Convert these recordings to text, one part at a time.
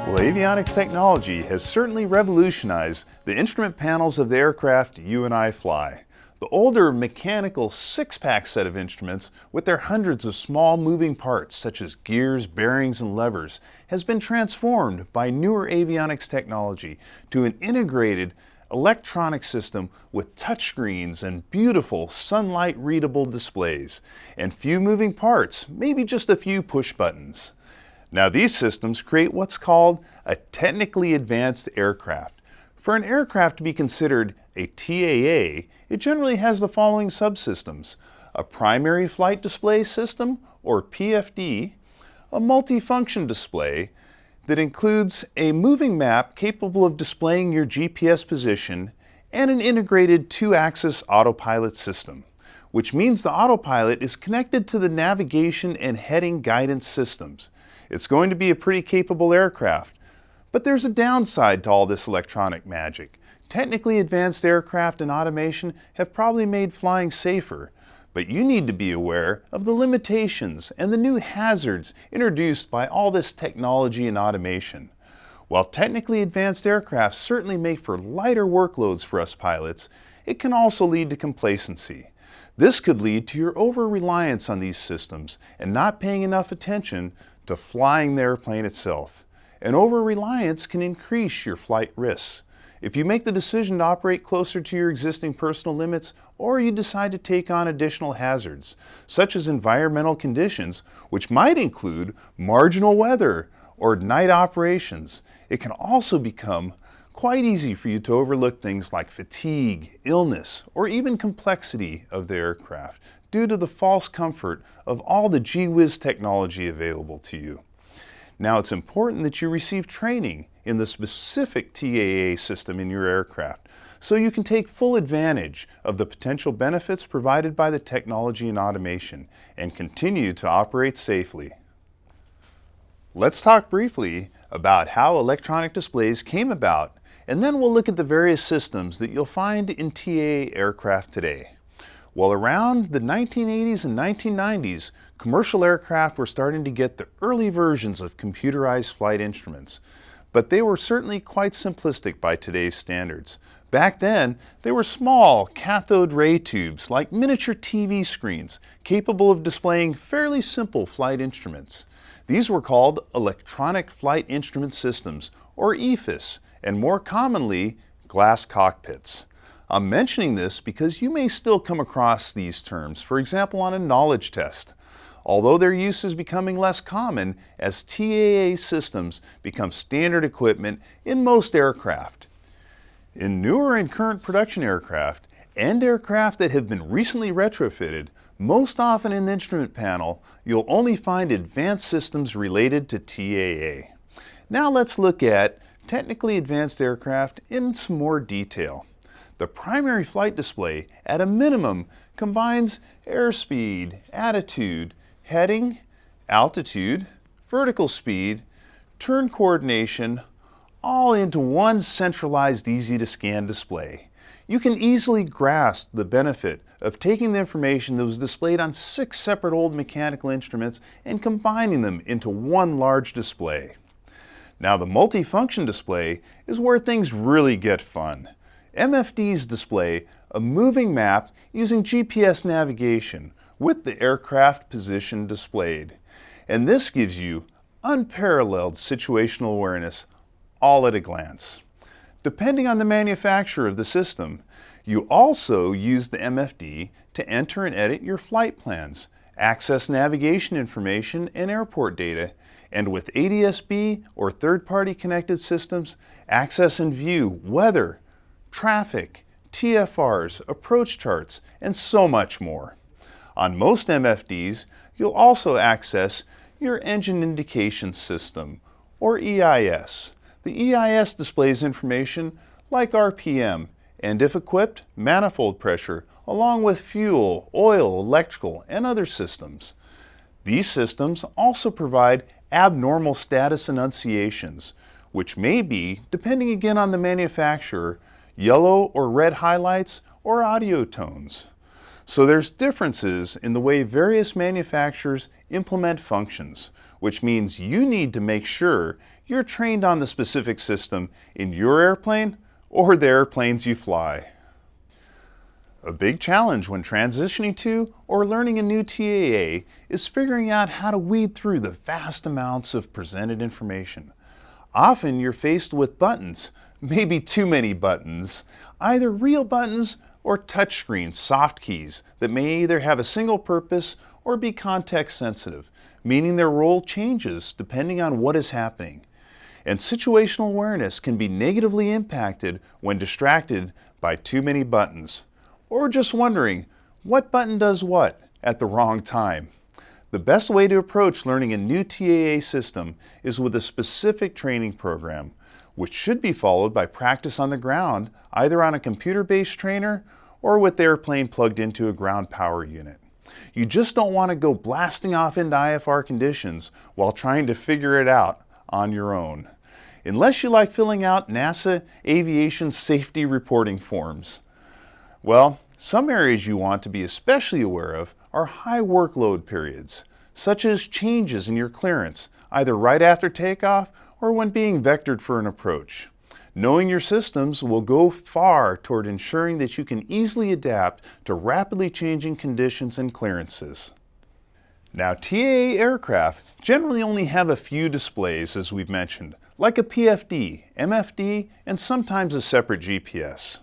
Well, avionics technology has certainly revolutionized the instrument panels of the aircraft you and I fly. The older mechanical six-pack set of instruments with their hundreds of small moving parts such as gears, bearings, and levers has been transformed by newer avionics technology to an integrated electronic system with touchscreens and beautiful sunlight readable displays and few moving parts, maybe just a few push buttons. Now these systems create what's called a technically advanced aircraft. For an aircraft to be considered a TAA, it generally has the following subsystems: a primary flight display system, or PFD, a multifunction display that includes a moving map capable of displaying your GPS position, and an integrated two-axis autopilot system, which means the autopilot is connected to the navigation and heading guidance systems. It's going to be a pretty capable aircraft, but there's a downside to all this electronic magic. Technically advanced aircraft and automation have probably made flying safer, but you need to be aware of the limitations and the new hazards introduced by all this technology and automation. While technically advanced aircraft certainly make for lighter workloads for us pilots, it can also lead to complacency. This could lead to your over-reliance on these systems and not paying enough attention to flying the airplane itself. And over-reliance can increase your flight risks. If you make the decision to operate closer to your existing personal limits, or you decide to take on additional hazards, such as environmental conditions, which might include marginal weather or night operations, it can also become quite easy for you to overlook things like fatigue, illness, or even complexity of the aircraft due to the false comfort of all the gee-whiz technology available to you. Now, it's important that you receive training in the specific TAA system in your aircraft so you can take full advantage of the potential benefits provided by the technology and automation and continue to operate safely. Let's talk briefly about how electronic displays came about, and then we'll look at the various systems that you'll find in TAA aircraft today. Well, around the 1980s and 1990s, commercial aircraft were starting to get the early versions of computerized flight instruments, but they were certainly quite simplistic by today's standards. Back then, they were small cathode ray tubes like miniature TV screens capable of displaying fairly simple flight instruments. These were called Electronic Flight Instrument Systems, or EFIS, and more commonly, glass cockpits. I'm mentioning this because you may still come across these terms, for example on a knowledge test, although their use is becoming less common as TAA systems become standard equipment in most aircraft. In newer and current production aircraft, and aircraft that have been recently retrofitted, most often in the instrument panel, you'll only find advanced systems related to TAA. Now let's look at technically advanced aircraft in some more detail. The primary flight display, at a minimum, combines airspeed, attitude, heading, altitude, vertical speed, turn coordination, all into one centralized, easy-to-scan display. You can easily grasp the benefit of taking the information that was displayed on 6 separate old mechanical instruments and combining them into one large display. Now, the multifunction display is where things really get fun. MFDs display a moving map using GPS navigation with the aircraft position displayed. And this gives you unparalleled situational awareness all at a glance. Depending on the manufacturer of the system, you also use the MFD to enter and edit your flight plans, access navigation information and airport data, and with ADS-B or third-party connected systems, access and view weather, traffic, TFRs, approach charts, and so much more. On most MFDs, you'll also access your engine indication system, or EIS. The EIS displays information like RPM, and if equipped, manifold pressure, along with fuel, oil, electrical, and other systems. These systems also provide abnormal status annunciations, which may be, depending again on the manufacturer, yellow or red highlights, or audio tones. So there's differences in the way various manufacturers implement functions, which means you need to make sure you're trained on the specific system in your airplane or the airplanes you fly. A big challenge when transitioning to or learning a new TAA is figuring out how to weed through the vast amounts of presented information. Often you're faced with buttons, maybe too many buttons, either real buttons or touchscreen soft keys that may either have a single purpose or be context sensitive, meaning their role changes depending on what is happening. And situational awareness can be negatively impacted when distracted by too many buttons, or just wondering what button does what at the wrong time. The best way to approach learning a new TAA system is with a specific training program, which should be followed by practice on the ground, either on a computer-based trainer or with the airplane plugged into a ground power unit. You just don't want to go blasting off into IFR conditions while trying to figure it out on your own, unless you like filling out NASA aviation safety reporting forms. Well, some areas you want to be especially aware of are high workload periods, such as changes in your clearance, either right after takeoff or when being vectored for an approach. Knowing your systems will go far toward ensuring that you can easily adapt to rapidly changing conditions and clearances. Now, TAA aircraft generally only have a few displays, as we've mentioned, like a PFD, MFD, and sometimes a separate GPS.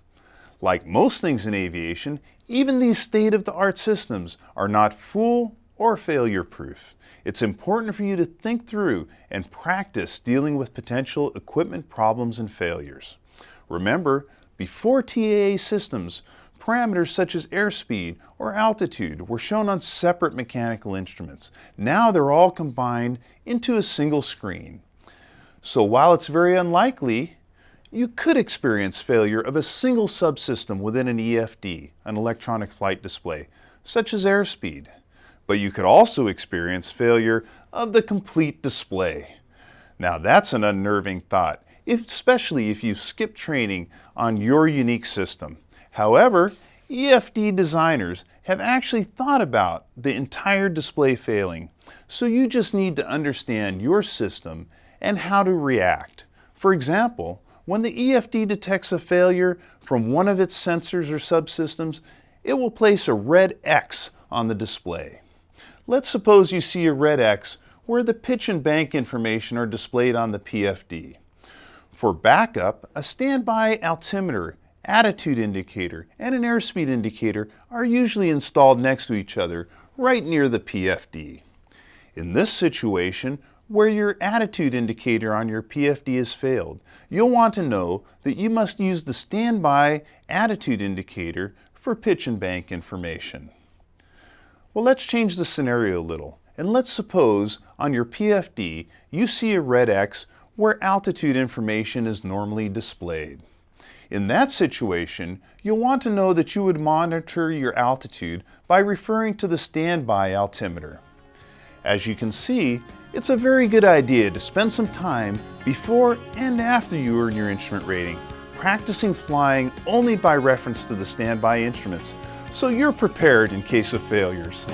Like most things in aviation, even these state-of-the-art systems are not fool or failure-proof. It's important for you to think through and practice dealing with potential equipment problems and failures. Remember, before TAA systems, parameters such as airspeed or altitude were shown on separate mechanical instruments. Now they're all combined into a single screen. So while it's very unlikely, you could experience failure of a single subsystem within an EFD, an electronic flight display, such as airspeed. But you could also experience failure of the complete display. Now that's an unnerving thought, especially if you've skipped training on your unique system. However, EFD designers have actually thought about the entire display failing, so you just need to understand your system and how to react. For example, when the EFD detects a failure from one of its sensors or subsystems, it will place a red X on the display. Let's suppose you see a red X where the pitch and bank information are displayed on the PFD. For backup, a standby altimeter, attitude indicator, and an airspeed indicator are usually installed next to each other right near the PFD. In this situation, where your attitude indicator on your PFD has failed, you'll want to know that you must use the standby attitude indicator for pitch and bank information. Well, let's change the scenario a little, and let's suppose on your PFD you see a red X where altitude information is normally displayed. In that situation, you'll want to know that you would monitor your altitude by referring to the standby altimeter. As you can see, it's a very good idea to spend some time before and after you earn your instrument rating, practicing flying only by reference to the standby instruments, so you're prepared in case of failures.